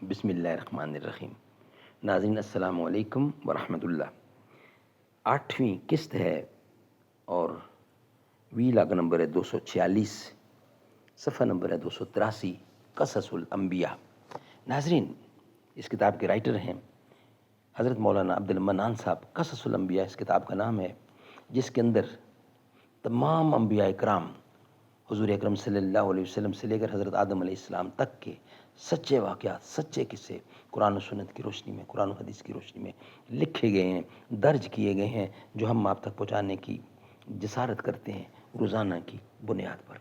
بسم اللہ الرحمن الرحیم۔ ناظرین السلام علیکم ورحمۃ اللہ۔ 8ویں قسط ہے اور ویلاگ نمبر ہے 246، صفحہ نمبر ہے 283، قصص الانبیاء۔ ناظرین، اس کتاب کے رائٹر ہیں حضرت مولانا عبد المنان صاحب۔ قصص الانبیاء اس کتاب کا نام ہے، جس کے اندر تمام انبیاء کرام حضور اکرم صلی اللہ علیہ وسلم سے لے کر حضرت آدم علیہ السلام تک کے سچے واقعات، سچے قصے قرآن و سنت کی روشنی میں، قرآن و حدیث کی روشنی میں لکھے گئے ہیں، درج کیے گئے ہیں، جو ہم آپ تک پہنچانے کی جسارت کرتے ہیں روزانہ کی بنیاد پر۔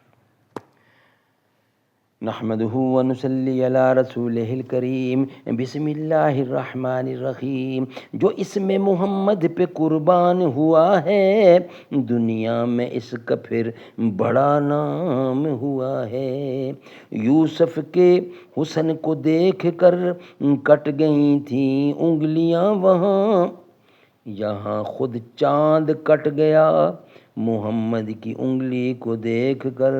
نحمدہ ونصلی علی رسولہ الکریم، بسم اللہ الرحمن الرحیم۔ جو اسم محمد پہ قربان ہوا ہے، دنیا میں اس کا پھر بڑا نام ہوا ہے۔ یوسف کے حسن کو دیکھ کر کٹ گئی تھیں انگلیاں وہاں، یہاں خود چاند کٹ گیا محمد کی انگلی کو دیکھ کر۔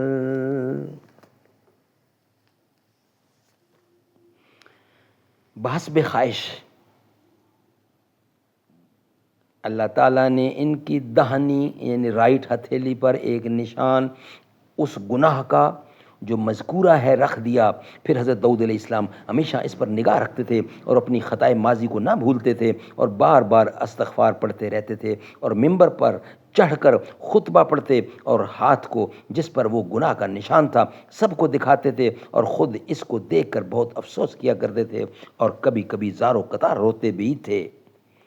بحسب خواہش اللہ تعالیٰ نے ان کی دہنی یعنی رائٹ ہتھیلی پر ایک نشان اس گناہ کا جو مذکورہ ہے رکھ دیا۔ پھر حضرت داؤد علیہ السلام ہمیشہ اس پر نگاہ رکھتے تھے اور اپنی خطائے ماضی کو نہ بھولتے تھے، اور بار بار استغفار پڑھتے رہتے تھے، اور ممبر پر چڑھ کر خطبہ پڑھتے اور ہاتھ کو جس پر وہ گناہ کا نشان تھا سب کو دکھاتے تھے، اور خود اس کو دیکھ کر بہت افسوس کیا کرتے تھے، اور کبھی کبھی زار و قطار روتے بھی تھے۔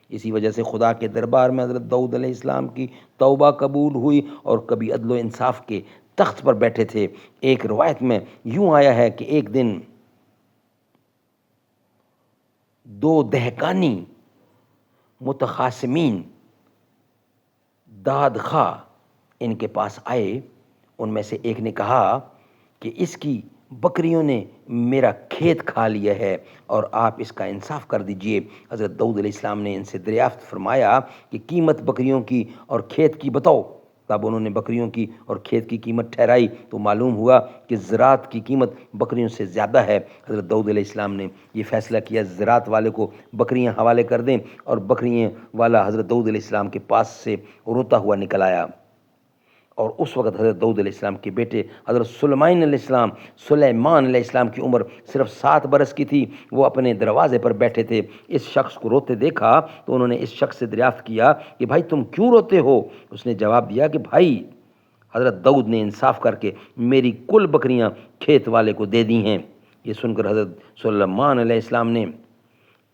اسی وجہ سے خدا کے دربار میں حضرت داؤد علیہ السلام کی توبہ قبول ہوئی، اور کبھی عدل و انصاف کے تخت پر بیٹھے تھے۔ ایک روایت میں یوں آیا ہے کہ ایک دن دو دہقانی متخاصمین داد خواہ ان کے پاس آئے۔ ان میں سے ایک نے کہا کہ اس کی بکریوں نے میرا کھیت کھا لیا ہے اور آپ اس کا انصاف کر دیجئے۔ حضرت داؤد علیہ السلام نے ان سے دریافت فرمایا کہ قیمت بکریوں کی اور کھیت کی بتاؤ۔ تب انہوں نے بکریوں کی اور کھیت کی قیمت ٹھہرائی تو معلوم ہوا کہ زراعت کی قیمت بکریوں سے زیادہ ہے۔ حضرت داؤد علیہ السلام نے یہ فیصلہ کیا زراعت والے کو بکریاں حوالے کر دیں، اور بکریاں والا حضرت داؤد علیہ السلام کے پاس سے روتا ہوا نکل آیا۔ اور اس وقت حضرت داؤد علیہ السلام کے بیٹے حضرت سلیمان علیہ السلام کی عمر صرف 7 برس کی تھی۔ وہ اپنے دروازے پر بیٹھے تھے۔ اس شخص کو روتے دیکھا تو انہوں نے اس شخص سے دریافت کیا کہ بھائی تم کیوں روتے ہو؟ اس نے جواب دیا کہ بھائی حضرت داؤد نے انصاف کر کے میری کل بکریاں کھیت والے کو دے دی ہیں۔ یہ سن کر حضرت سلیمان علیہ السلام نے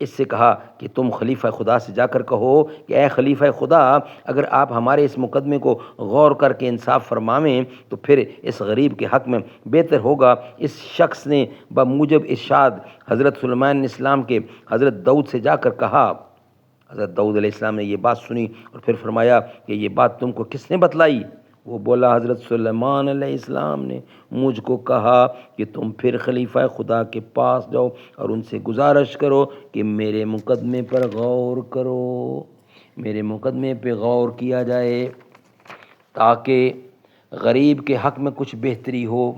اس سے کہا کہ تم خلیفہ خدا سے جا کر کہو کہ اے خلیفہ خدا، اگر آپ ہمارے اس مقدمے کو غور کر کے انصاف فرمائیں تو پھر اس غریب کے حق میں بہتر ہوگا۔ اس شخص نے بموجب ارشاد حضرت سلیمان علیہ السلام کے حضرت داؤد سے جا کر کہا۔ حضرت داؤد علیہ السلام نے یہ بات سنی اور پھر فرمایا کہ یہ بات تم کو کس نے بتلائی؟ وہ بولا حضرت سلیمان علیہ السلام نے مجھ کو کہا کہ تم پھر خلیفہ خدا کے پاس جاؤ اور ان سے گزارش کرو کہ میرے مقدمے پر غور کرو، میرے مقدمے پہ غور کیا جائے تاکہ غریب کے حق میں کچھ بہتری ہو۔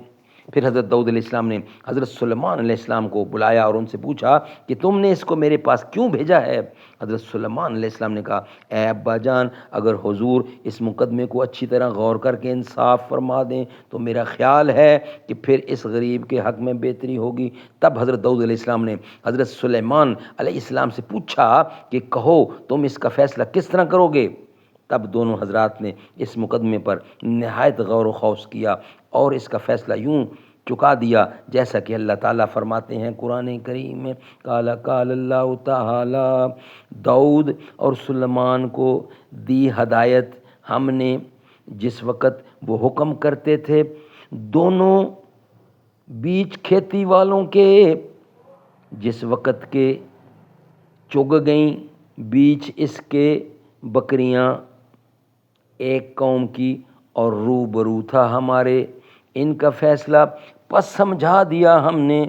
پھر حضرت داؤد علیہ السلام نے حضرت سلیمان علیہ السلام کو بلایا اور ان سے پوچھا کہ تم نے اس کو میرے پاس کیوں بھیجا ہے؟ حضرت سلیمان علیہ السلام نے کہا اے ابا جان، اگر حضور اس مقدمے کو اچھی طرح غور کر کے انصاف فرما دیں تو میرا خیال ہے کہ پھر اس غریب کے حق میں بہتری ہوگی۔ تب حضرت داؤد علیہ السلام نے حضرت سلیمان علیہ السلام سے پوچھا کہ کہو تم اس کا فیصلہ کس طرح کرو گے؟ تب دونوں حضرات نے اس مقدمے پر نہایت غور و خوض کیا اور اس کا فیصلہ یوں چکا دیا جیسا کہ اللہ تعالیٰ فرماتے ہیں قرآن کریم میں، قال اللہ تعالی داؤد اور سلیمان کو دی ہدایت ہم نے جس وقت وہ حکم کرتے تھے دونوں بیچ کھیتی والوں کے، جس وقت کے چگ گئیں بیچ اس کے بکریاں ایک قوم کی اور روبرو تھا ہمارے ان کا فیصلہ، پس سمجھا دیا ہم نے۔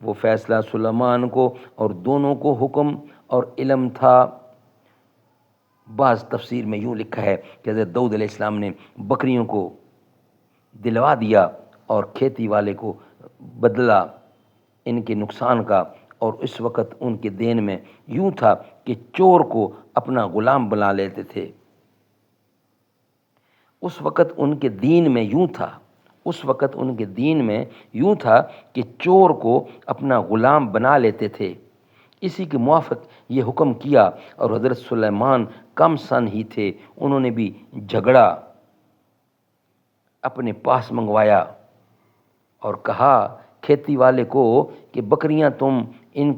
وہ فیصلہ سلیمان کو اور دونوں کو حکم اور علم تھا۔ بعض تفسیر میں یوں لکھا ہے کہ حضرت داؤد علیہ السلام نے بکریوں کو دلوا دیا اور کھیتی والے کو بدلہ ان کے نقصان کا اور اس وقت ان کے دین میں یوں تھا کہ چور کو اپنا غلام بنا لیتے تھے۔ اس وقت ان کے دین میں یوں تھا کہ چور کو اپنا غلام بنا لیتے تھے۔ اسی کے موافق یہ حکم کیا، اور حضرت سلیمان کم سن ہی تھے، انہوں نے بھی جھگڑا اپنے پاس منگوایا اور کہا کھیتی والے کو کہ بکریاں تم ان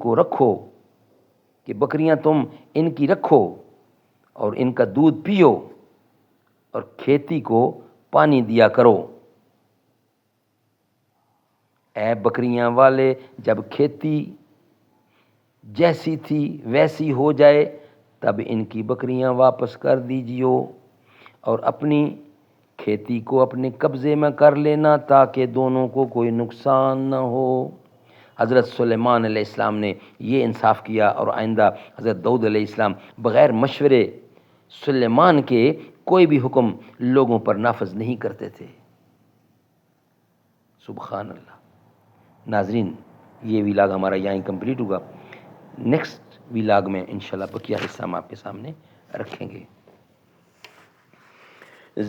کی رکھو اور ان کا دودھ پیو اور کھیتی کو پانی دیا کرو۔ اے بکریاں والے، جب کھیتی جیسی تھی ویسی ہو جائے تب ان کی بکریاں واپس کر دیجیو اور اپنی کھیتی کو اپنے قبضے میں کر لینا تاکہ دونوں کو کوئی نقصان نہ ہو۔ حضرت سلیمان علیہ السلام نے یہ انصاف کیا، اور آئندہ حضرت داؤد علیہ السلام بغیر مشورے سلیمان کے کوئی بھی حکم لوگوں پر نافذ نہیں کرتے تھے۔ سبحان اللہ۔ ناظرین، یہ ویلاگ ہمارا یہیں کمپلیٹ ہوگا۔ نیکسٹ ویلاگ میں انشاءاللہ بقیہ حصہ ہم آپ کے سامنے رکھیں گے۔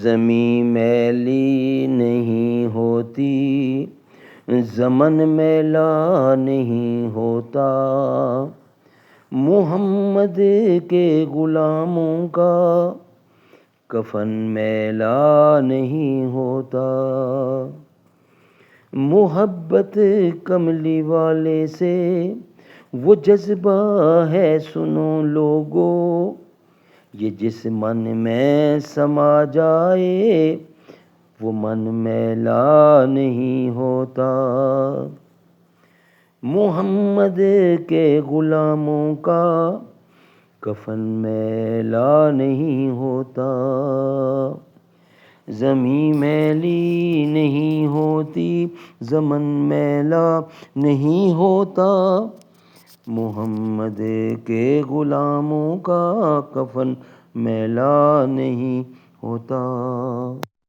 زمیں میلی نہیں ہوتی، زمن میلا نہیں ہوتا، محمد کے غلاموں کا کفن میلا نہیں ہوتا۔ محبت کملی والے سے وہ جذبہ ہے سنو لوگو، یہ جس من میں سما جائے وہ من میلا نہیں ہوتا۔ محمد کے غلاموں کا کفن میلا نہیں ہوتا۔ زمیں میلی نہیں ہوتی، زمن میلا نہیں ہوتا، محمد کے غلاموں کا کفن میلا نہیں ہوتا۔